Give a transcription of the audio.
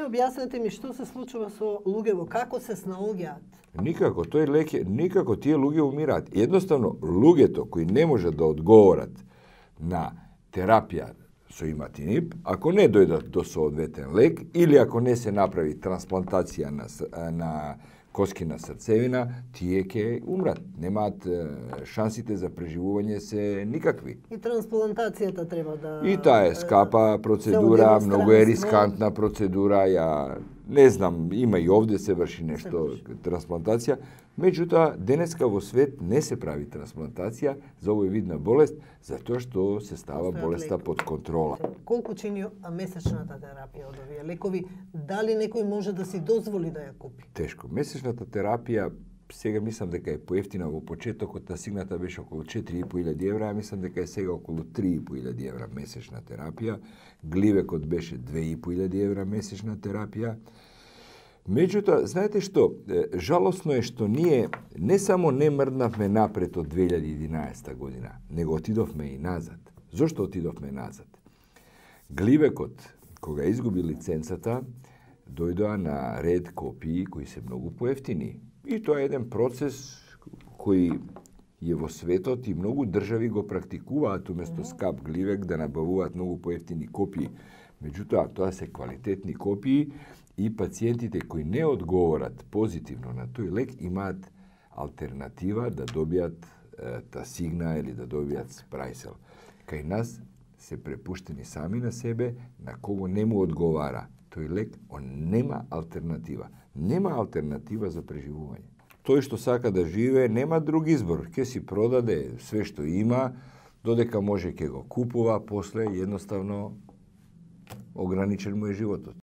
objasnite mi, što se slučava s lugevo, kako se snaogjat? Nikako, to je lek, nikako tije luge umirat. Jednostavno, lugeto koji ne može da odgovorat na terapija so imatinib, ako ne dojde do soodveten lek ili ako ne se napravi transplantacija na koskina srcevina, tije ke umrat. Nemat šansite za preživuvanje se nikakvi. I transplantacijata treba da... I ta je skapa procedura, mnogo je riskantna procedura, ja ne znam, ima i ovdje se vrši nešto transplantacija. Međutim, deneska vo svet ne se pravi transplantacija za ovu vidna bolest, zato što se stava bolesta pod kontrola. Koliko čini mesečната terapija od ovije lekovi? Da li nekoj može da si dozvoli da ja kupi? Teško. Mesečната terapija, сега мислам дека е поевтина во почетокот, на сигната беше околу 4.500 евра, а мислам дека е сега околу 3.500 евра месечна терапија. Гливекот беше 2.500 евра месечна терапија. Меѓутоа, знаете што, жалосно е што ние не само не мрднавме напред од 2011 година, него отидовме и назад. Зошто отидовме назад? Гливекот, кога изгуби лиценцата, дојдоа на ред копии кои се многу поевтини. И тоа е еден процес кој е во светот и многу држави го практикуваат уместо скап гливек да набавуваат многу поевтини копии. Меѓутоа, тоа се квалитетни копии и пациентите кои не одговорат позитивно на тој лек имаат алтернатива да добијат тасигна или да добијат спрајсел. Кај нас се препуштени сами на себе, на кого не му одговара тој лек, он нема алтернатива. Нема алтернатива за преживување. Тој што сака да живее, нема друг избор. Ке си продаде све што има, додека може ке го купува, после едноставно ограничен му е животот.